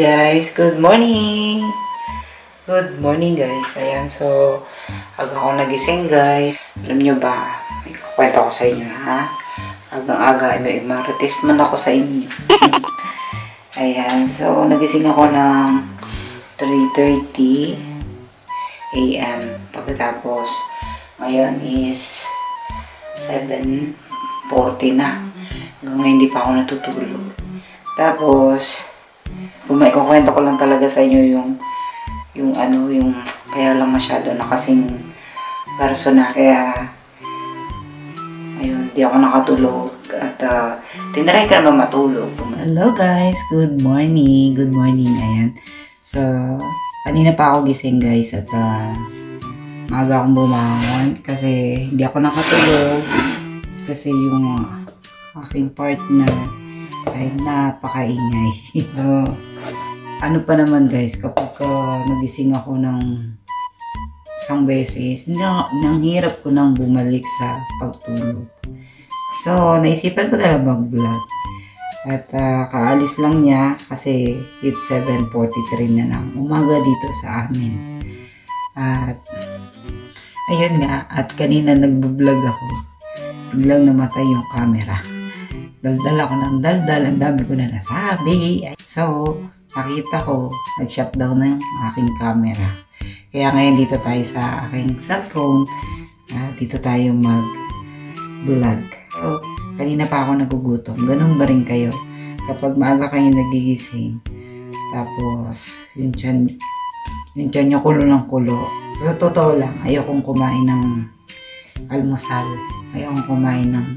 guys, good morning! Good morning guys. Ayan, so aga ako nagising guys. Alam nyo ba, may kukwento ko sa inyo ha. Agang-aga, may marites man ako sa inyo. Ayan, so nagising ako ng 3:30 AM. Pagkatapos, ngayon is 7:40 na. Hanggang ngayon hindi pa ako natutulog. Tapos, kukwento ko lang talaga sa inyo yung kaya lang masyado na kasing personal. Kaya, ayun, di ako nakatulog. At, tinry ka naman matulog. Hello guys, good morning. Good morning, ayan. So, kanina pa ako gising guys at maaga akong bumangon kasi hindi ako nakatulog. Kasi yung aking partner ay napakaingay. So, ano pa naman guys, kapag nagising ako ng isang beses, nang hirap ko nang bumalik sa pagtulog. So, naisipan ko na lang mag-vlog. At kaalis lang niya kasi it's 7:43 na ng umaga dito sa amin. At ayun nga, at kanina nag-vlog ako. Biglang namatay yung camera. Daldal ako ng daldal, ang dami ko na nasabi. So, nakita ko, nag-shutdown na yung aking camera. Kaya ngayon dito tayo sa aking cellphone. Dito tayo mag-vlog. So, kanina pa ako nagugutom. Ganun ba rin kayo? Kapag maaga kayo nagigising, tapos yung tiyan nyo kulo ng kulo. So, sa totoo lang, ayokong kumain ng almusal. Ayokong kumain ng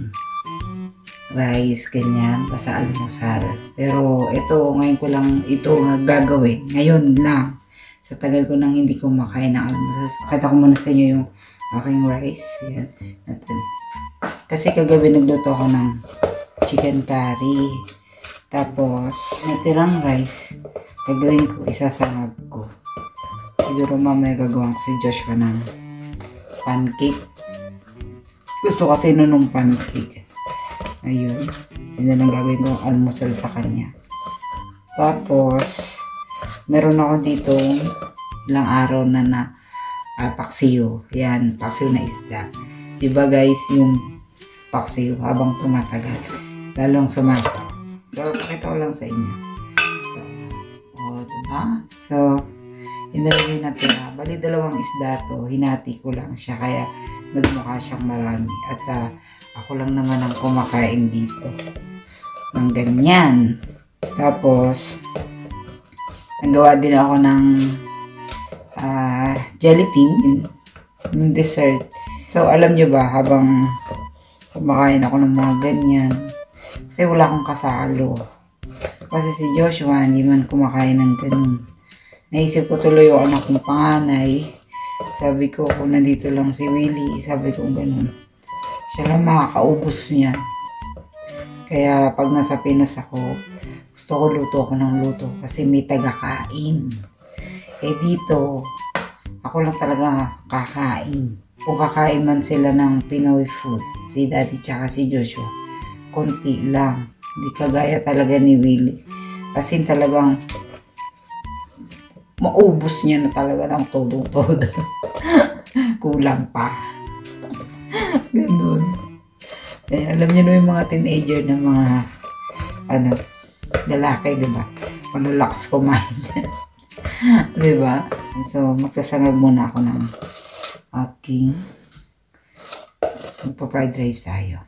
rice, ganyan, basta almusal. Pero ito, ngayon ko lang ito gagawin. Ngayon lang. Sa tagal ko nang hindi ko makain ng almusal. Kata ko muna sa inyo yung aking rice. Yan. Kasi kagabi nagluto ako ng chicken curry. Tapos, natirang rice. Gagawin ko, isasangag ko. Siguro mamaya gagawin ko si Joshua ng pancake. Gusto kasi nun ng pancake. Ayun. Yun na lang gagawin ko almusal sa kanya. Tapos, meron ako dito ilang araw na paksiyo. Yan, paksiyo na isda. Diba guys, yung paksiyo habang tumatagal, lalong sumasaw. So, pakita ko lang sa inyo. So, diba? So, inalagay natin bali dalawang isda to. Hinati ko lang siya, kaya nagmukha siyang marami. At ako lang naman ang kumakain dito ng ganyan. Tapos, nagawa din ako ng gelatin yung dessert. So, alam nyo ba, habang kumakain ako ng mga ganyan, kasi wala akong kasalo. Kasi si Joshua, hindi man kumakain ng ganun. Naisip ko tuloy yung anak kong panganay. Sabi ko, kung nandito lang si Willie, sabi ko ganun. Siya lang makakaubos niya. Kaya pag nasa Pinas ako, gusto ko luto ako ng luto kasi may taga-kain. Eh dito, ako lang talaga kakain. Kung kakain man sila ng Pinoy food, si Daddy tsaka si Joshua, konti lang. Hindi kagaya talaga ni Willie. Kasi talagang maubos niya na talaga ng todo-todo. Kulang pa. Ganun. Eh, alam niyo na yung mga teenager na mga lalaki, diba? Malalakas kumain. Diba? So, magsasangag muna ako ng aking magpa-fried rice tayo.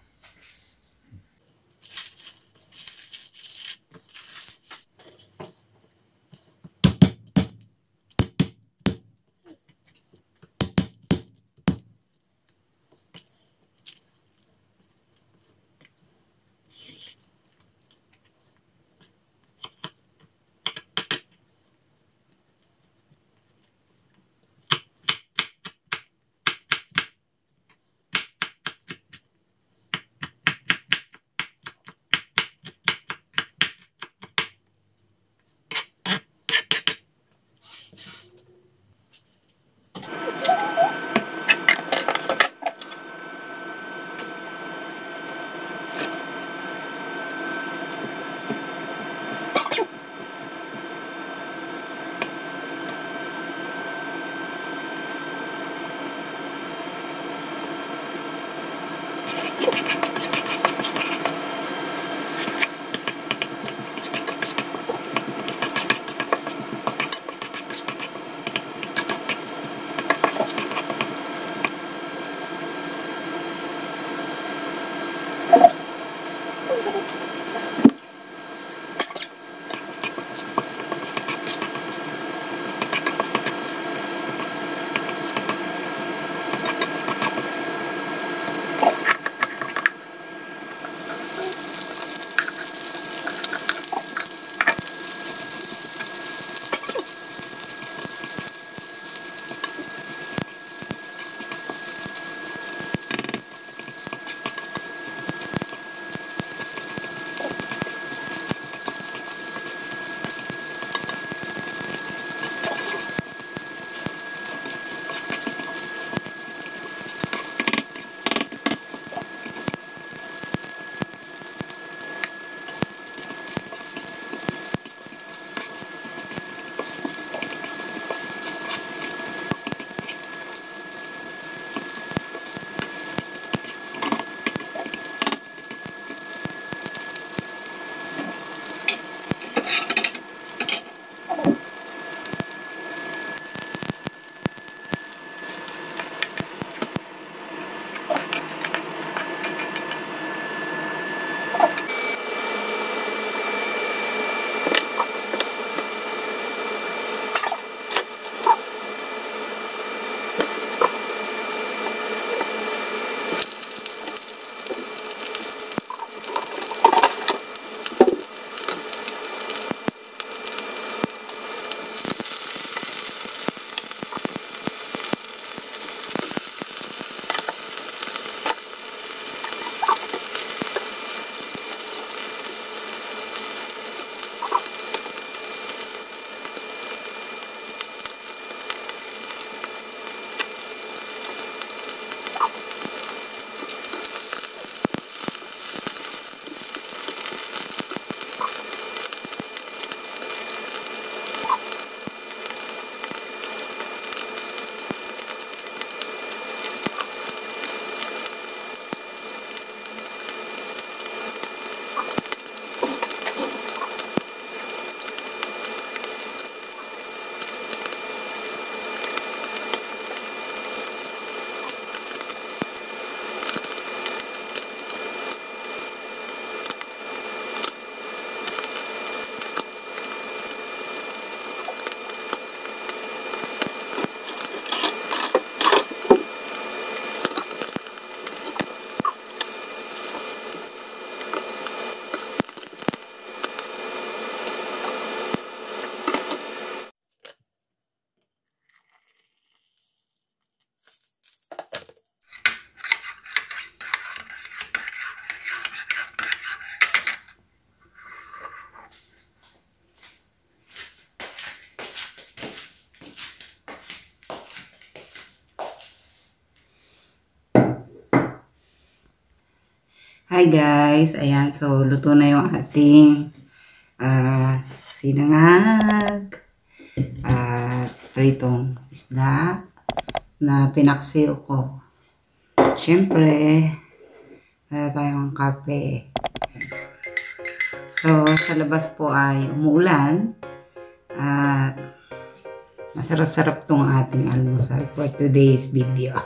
Hi guys! Ayan, so luto na yung ating sinangag at pritong isda na pinaksiw ko. Siyempre, meron tayong kape. So, sa labas po ay umuulan at masarap-sarap tong ating almusal for today's video.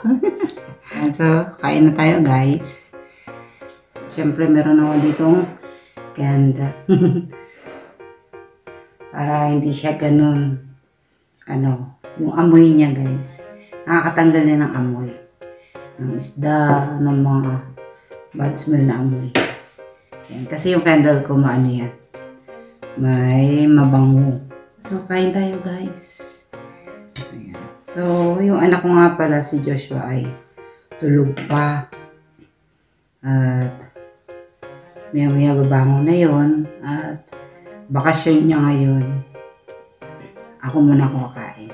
And so, kain na tayo guys. Siyempre, meron ako ditong candle. Para hindi siya ganun, yung amoy niya guys. Nakakatanggal niya ng amoy. Ng isda, ng mga bad smell na amoy. Yan. Kasi yung candle ko, yan. May mabango. So, kain tayo guys. Ayan. So, yung anak ko nga pala, si Joshua ay tulog pa. At maya-maya babangon na yun at bakasyon niya ngayon. Ako muna kumakain.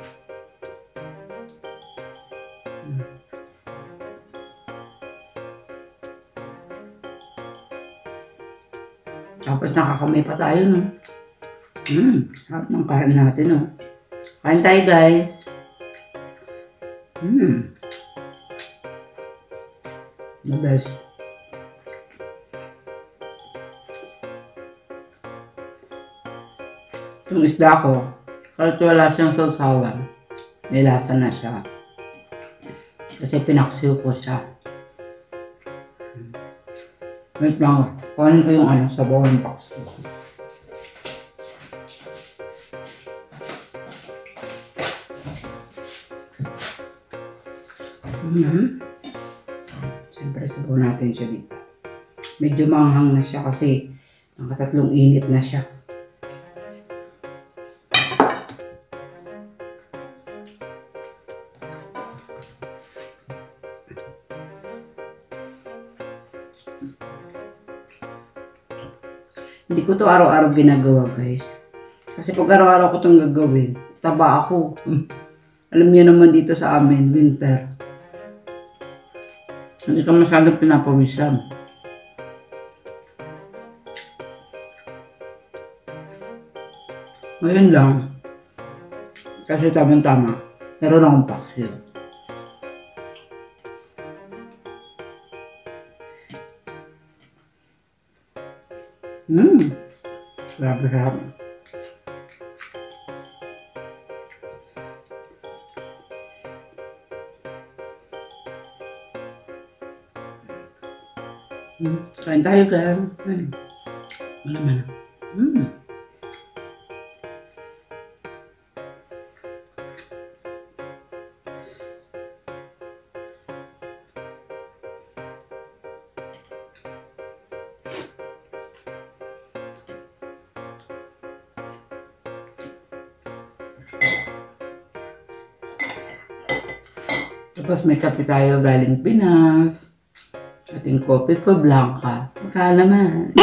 Tapos nakakamay pa tayo, no? Harap ng kain natin, no? Kain tayo, guys. The best. Yung isda ko, kahit wala siyang sausawan, may lasa na siya. Kasi pinaksiw ko siya. Wait lang, kunin ko yung sabaw ng paksiw. Siyempre sabaw natin siya dito. Medyo manghang na siya kasi nakatatlong init na siya. Hindi ko to araw-araw ginagawa guys. Kasi pag araw-araw ko itong gagawin, taba ako. Alam niyo naman dito sa amin, winter. Hindi ka masyadong pinapawisan. Ngayon lang, kasi tamang-tama, meron akong paksiw. Grabe sarap. Kain tayo girl. Wala man. Tapos may kape tayo galing Pinas. Ating kopi ko, Blanca. Baka naman.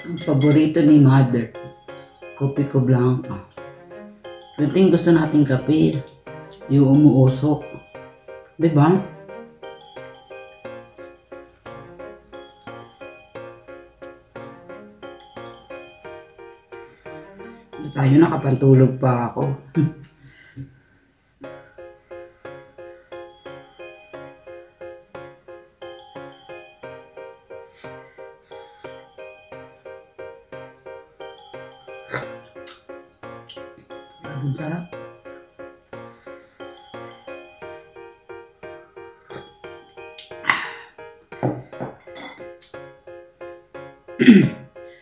Ang paborito ni Mother, kopi ko, Blanca. Ito yung gusto nating kape. Yung umuusok. Diba? Hindi tayo nakapantulog pa ako. Ang sarap.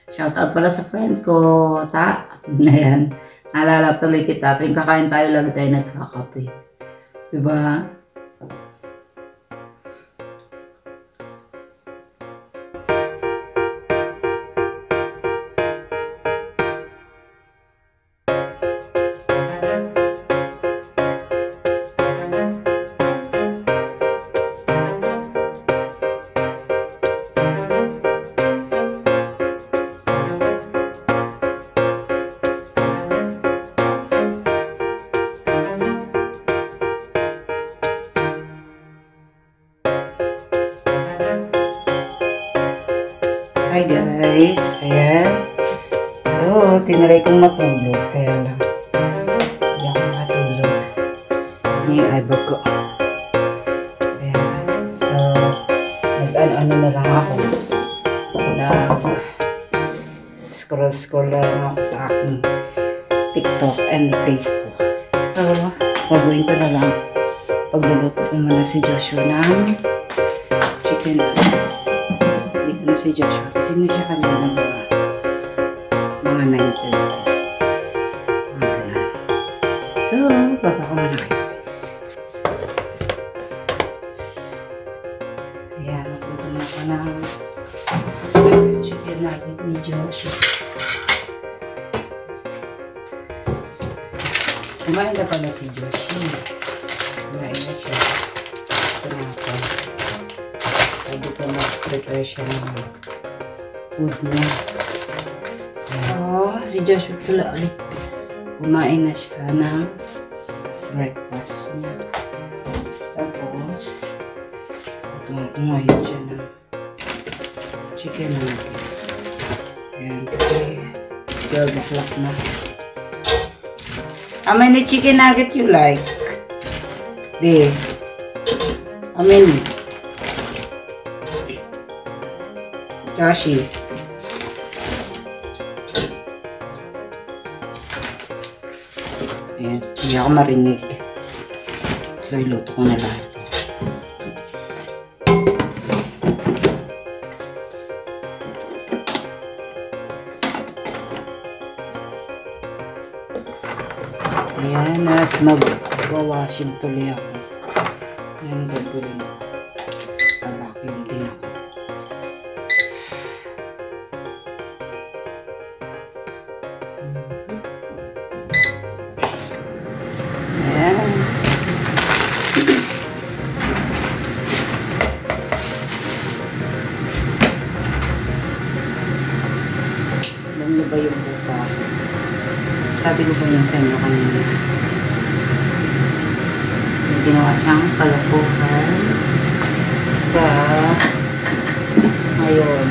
Shoutout pala sa friend ko, Ta. Ayan. Naalala tuloy kita. Tuwing kakain tayo, lagi tayo nagkakape. Diba? tinry kong matulog. Kaya lang, hindi ako nakatulog. Hindi yung eyebrow ko. Ayan. So, nag-ano na lang ako. Scroll na lang ako sa aking TikTok and Facebook. So, gagawin ko na lang. Pagluluto ko muna si Joshua ng chicken nuggets. Dito na si Joshua kasi hindi siya kanina mga 9:30. Mga ganun. So, baba ko muna kayo guys. Ayan, nagluto na ako ng chicken nugget ni Joshua. Kumain na pala si Joshua. Kumain na siya. Ito na ako. Pwede ko mag-prepare siya ng food niya. Si Joshua pala ay kumain na siya ng breakfast niya. Tapos, kumain siya ng chicken nuggets. Ayan, kasi 12 o'clock na. How many chicken nuggets you like? Babe. How many? Joshi. Ayan, hindi ako marinig. So, iluto ko na lahat. Ayan, at mag-washing tuloy ako. Ayan, gagawin ko. Vacuum din ako. Ayan. Alam niyo ba yung pusa? Sabi ko ba yung sa inyo kanina? May ginawa siyang kalokohan sa ngayon.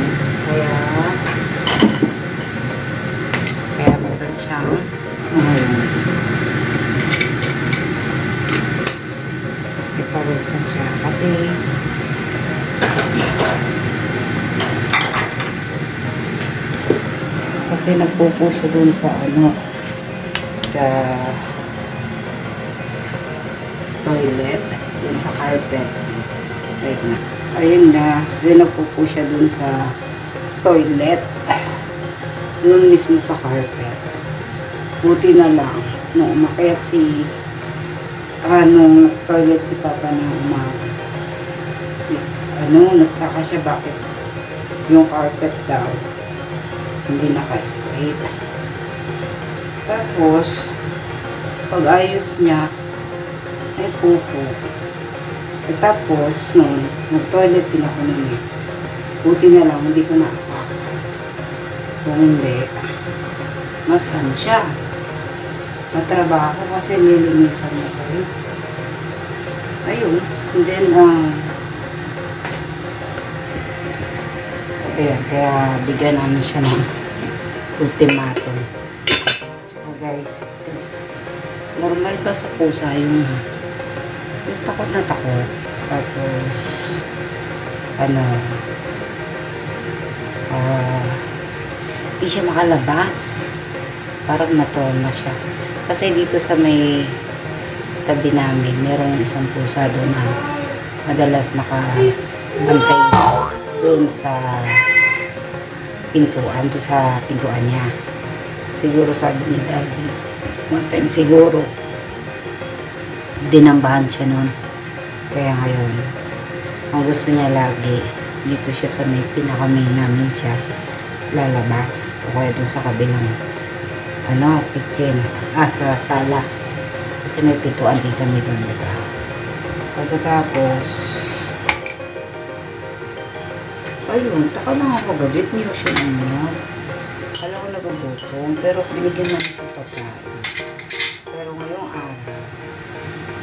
Kaya meron siyang ngayon. Iparusan siya kasi nagpupuso dun sa sa toilet, dun sa carpet. Wait na. Ayun na. Kasi nagpupo siya dun sa toilet. Dun mismo sa carpet. Buti na lang. Nung umakyat nung toilet si Papa na umaga. Nagtaka siya bakit yung carpet daw hindi naka-straight. Tapos, pag-ayos niya, ay pupo. At tapos, nung nag-toilet din ako nun eh. Buti na lang, hindi ko na-apak. Kung hindi, mas siya. Matrabaho kasi nilinisan na kayo. Ayun. And then, kaya bigyan namin siya ng ultimatum. Tsaka guys, normal ba sa pusa yung takot na takot. Tapos, di siya makalabas. Parang natorma siya. Kasi dito sa may tabi namin, merong isang pusa doon na madalas nakabantay doon sa pintuan, doon sa pintuan niya. Siguro sabi ni Daddy, one time siguro, dinambahan siya noon. Kaya ngayon, ang gusto niya lagi, dito siya sa may pinaka-main namin siya lalabas. O kaya doon sa kabilang, kitchen, sa sala. Kasi may pintuan din kami doon, diba? Pagkatapos, ayun, taka lang ako gabit niyo siya niya. Alam ko nagugutom, pero binigyan namin siya pagkain. Pero ngayong araw,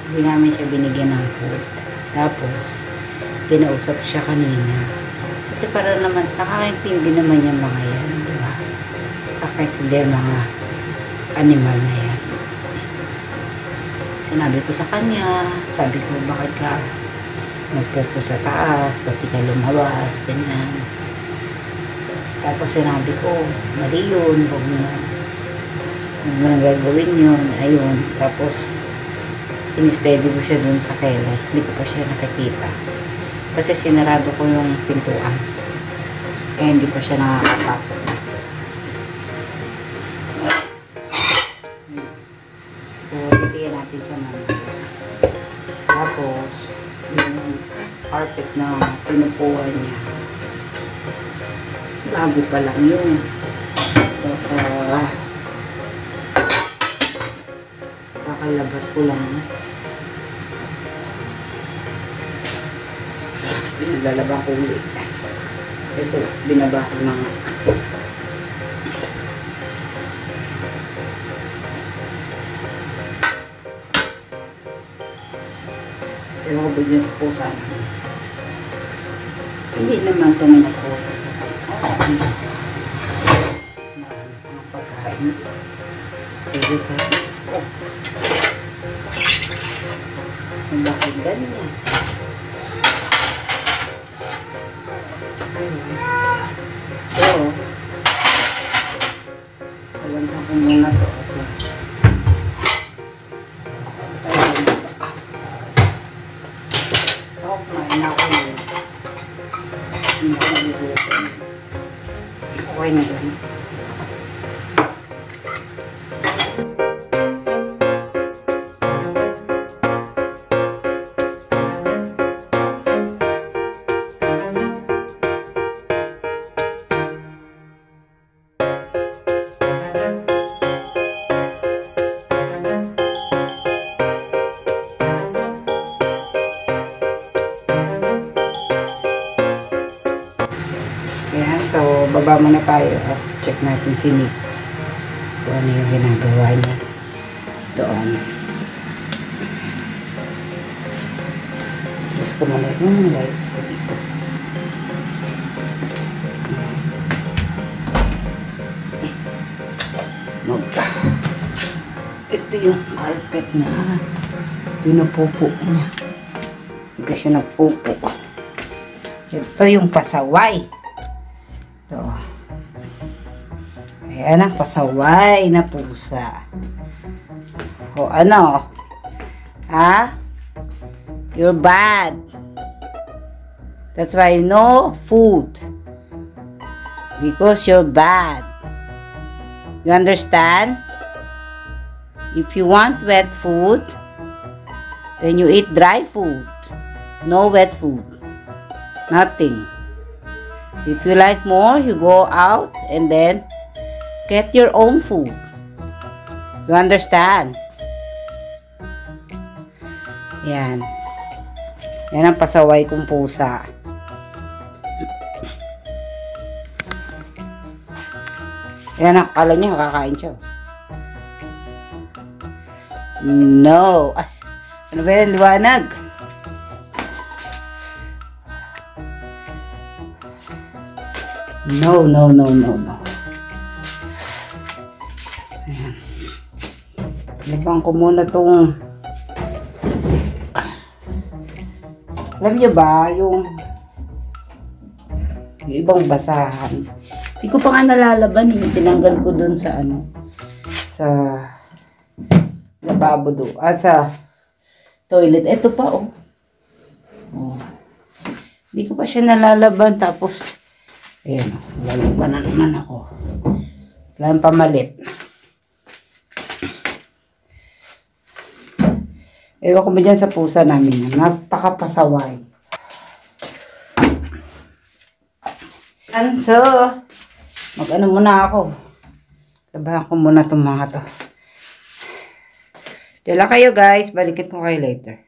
hindi namin siya binigyan ng food. Tapos, pinausap siya kanina. Kasi para naman, nakakaintindi naman yung mga yan, diba? nakakaintindi mga animal na yan. Sinabi ko sa kanya, sabi ko, bakit ka nagpupo sa taas, ba't di ka lumabas, ganyan. Tapos sinabi ko, mali yun, huwag mo nang gagawin yun, ayun. Tapos, in-steady ko siya dun sa keller, hindi ko pa siya nakikita. Kasi sinarado ko yung pintuan, kaya hindi pa siya nakakapasok. So, titiyan natin siya mamaya. Tapos, yung carpet na pinupuan niya, bago pa lang yun. Tapos, kakalabas ko lang. Lalabang ko ulit. Ito, binaba ko na nga. Ewan ko ba dyan sa pusa na. Hindi naman kami nagpupunta sa pagkain. Mas marami pang pagkain. Pero sa isko. Bakit ganyan? So, salansan ko muna to. Ako, kumain na ako yun. Hindi ko naluluto. Okay na yun. Ayan, so baba muna tayo at check natin si Nick kung ano yung ginagawa niya doon. Tapos ko muna yung lights ko dito. Ito yung carpet na pinupupo niya. Hindi siya nagpupo. Ito yung pasaway. Ito. Ayan ang pasaway na pusa. O ano? Ha? You're bad. That's why no food. Because you're bad. You understand? If you want wet food, then you eat dry food. No wet food. Nothing. If you like more, you go out and then get your own food. You understand? Yan. Yan ang pasaway kong pusa. Yan ang akala niya, kakain siya. No. Ay, ano ba yan? Liwanag. No, no, no, no, no. Ayan. Labang ko muna tong... Alam niyo ba, yung ibang basahan. Hindi ko pa nga nalalaban. Tinanggal ko dun sa ano. Sa lababo do. Sa toilet. Ito pa, oh. Oh. Hindi ko pa siya nalalaban. Tapos, ayan, lalaban na naman ako. Wala nang pamalit. Ewan ko ba dyan sa pusa namin. Napakapasaway. And so, mag-ano muna ako. Labahan ko muna itong mga to. Dala kayo guys. Balikin ko kayo later.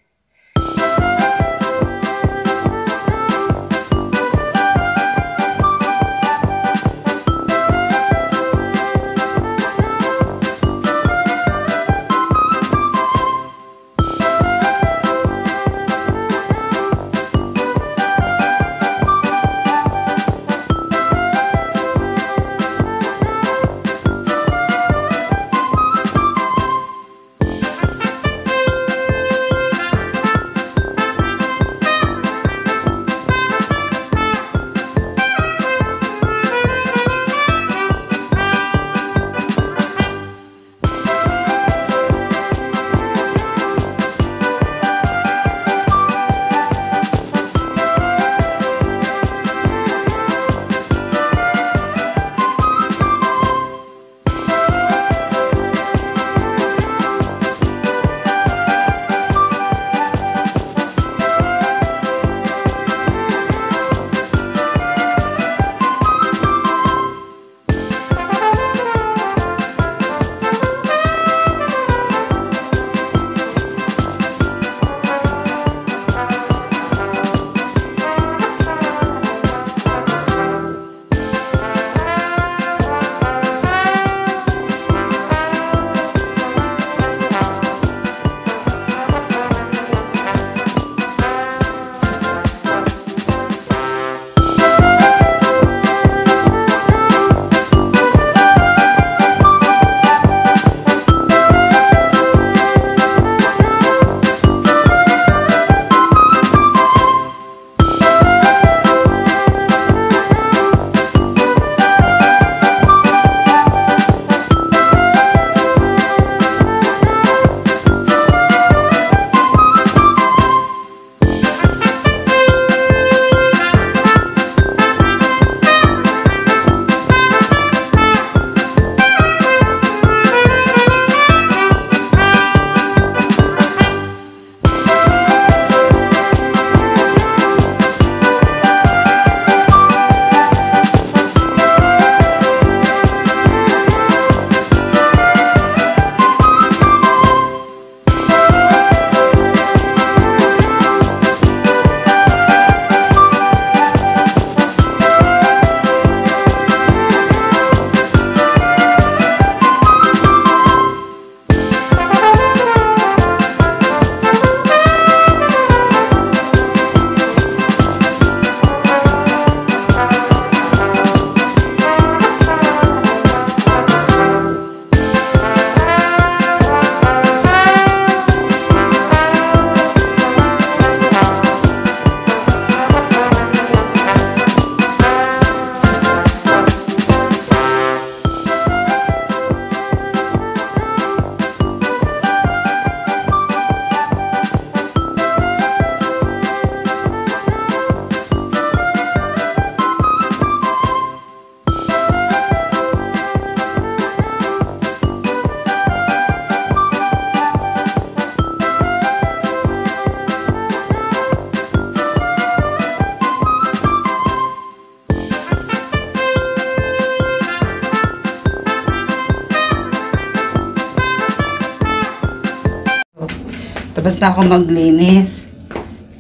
Tapos na ako maglinis.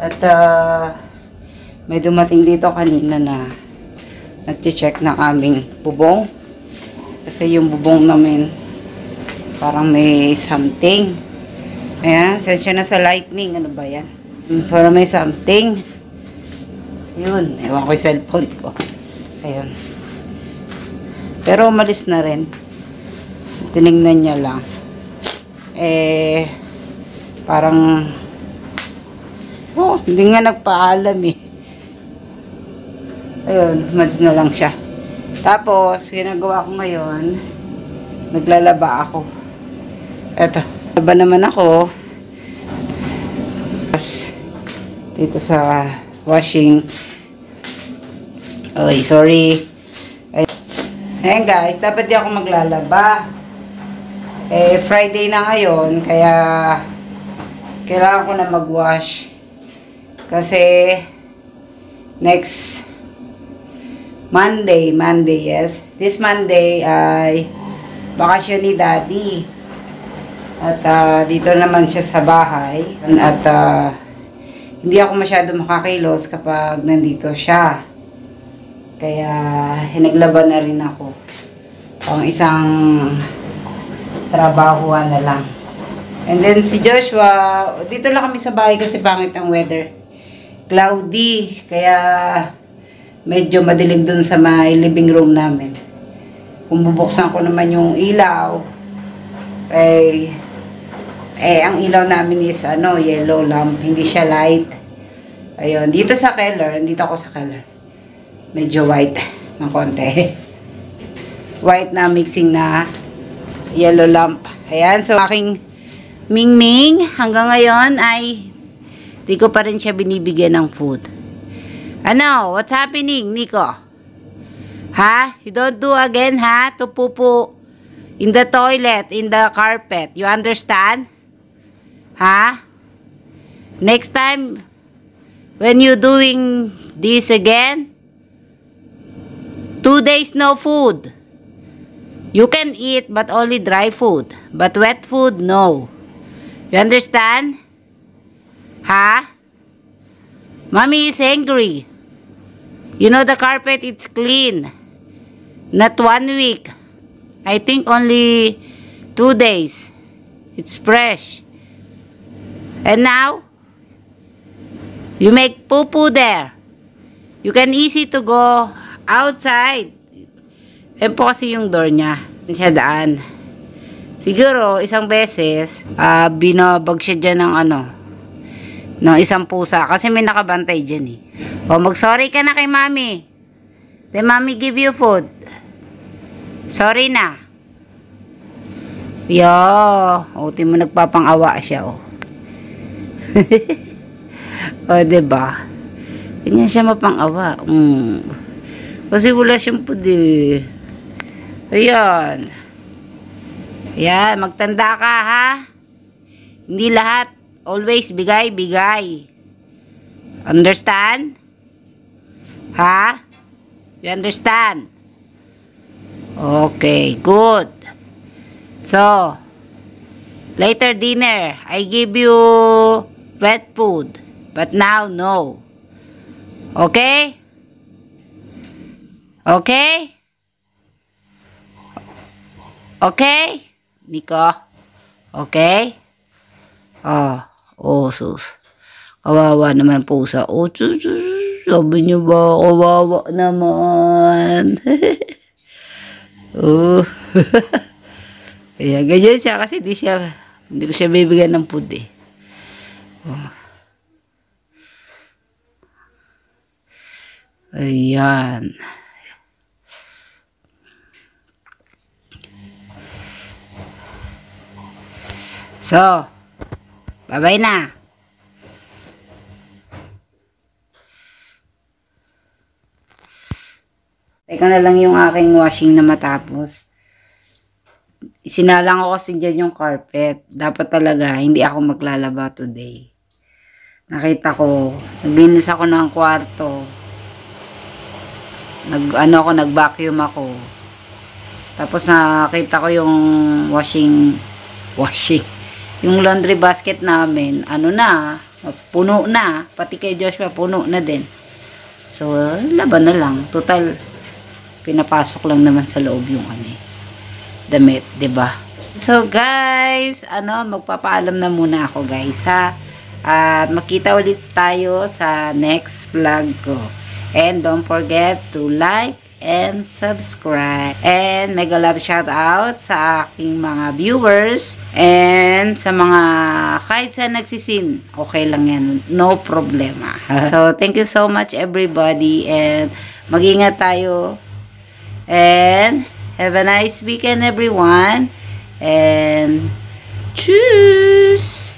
At may dumating dito kanina na nag-check ng aming bubong. Kasi yung bubong namin parang may something. Ayan, sensya na sa lightning. Ano ba yan? Parang may something. Yun, ewan ko yung cellphone ko. Ayun. Pero umalis na rin. Tinignan niya lang. Parang hindi nga nagpaalam eh. Ayun, umalis na lang siya. Tapos, ginagawa ko ngayon, naglalaba ako. Eto, laba naman ako. Tapos, dito sa washing. Oy, sorry. Ayan guys, dapat di ako maglalaba. Friday na ngayon, kaya kailangan ko na mag-wash. Kasi next Monday, yes. This Monday ay bakasyon ni Daddy. At dito naman siya sa bahay. At hindi ako masyado makakilos kapag nandito siya. Kaya hinaglaban na rin ako. Pang isang trabahuan na lang. And then si Joshua, dito lang kami sa bahay kasi pangit ang weather. Cloudy, kaya medyo madilim dun sa may living room namin. Kung bubuksan ko naman yung ilaw, ang ilaw namin is yellow lamp, hindi siya light. Ayun, dito sa Keller, dito ako sa Keller. Medyo white ng konti. White na mixing na yellow lamp. Ayan, so aking Mingming hanggang ngayon ay di ko pa rin siya binibigyan ng food. Ano? What's happening, Nico? Ha? You don't do again, ha? To pupu in the toilet, in the carpet. You understand? Ha? Next time, when you doing this again, 2 days no food. You can eat, but only dry food. But wet food, no. You understand? Ha? Mommy is angry. You know the carpet, it's clean. Not 1 week. I think only 2 days. It's fresh. And now, you make poo-poo there. You can easy to go outside. Yan po kasi yung door niya. Siya daan. Siguro, isang beses, binabag siya dyan ng isang pusa. Kasi may nakabantay dyan eh. O, mag-sorry ka na kay Mami. Then Mami give you food. Sorry na. Yo, uti mo nagpapang-awa siya, oh. O, diba? Ganyan siya mapang-awa. Kasi wala siyang food eh. Ayan. Ayan, magtanda ka ha. Hindi lahat. Always bigay, bigay. Understand? Ha? You understand? Okay, good. So, later dinner, I give you wet food. But now, no. Okay? Okay? Okay? Nico? Okay? Sus. Kawawa naman pusa. Sabi niyo ba, kawawa naman. Ayan, ganyan siya kasi hindi ko siya bibigyan ng food eh. Ayan. So, bye-bye na. Teka na lang yung aking washing na matapos. Isinalang ko kasi dyan yung carpet. Dapat talaga, hindi ako maglalaba today. Nakita ko, naglinis ako ng kwarto. Nag-vacuum ako. Tapos nakita ko yung yung laundry basket namin, ano na, puno na. Pati kay Joshua, puno na din. So, laban na lang. Total, pinapasok lang naman sa loob yung damit, 'di ba? So, guys, magpapaalam na muna ako, guys, ha? At makita ulit tayo sa next vlog ko. And don't forget to like and subscribe. And mega love shout out sa aking mga viewers and sa mga kahit sa nagsisin, okay lang yan, no problema. So thank you so much everybody, and mag-ingat tayo, and have a nice weekend everyone, and tschüss.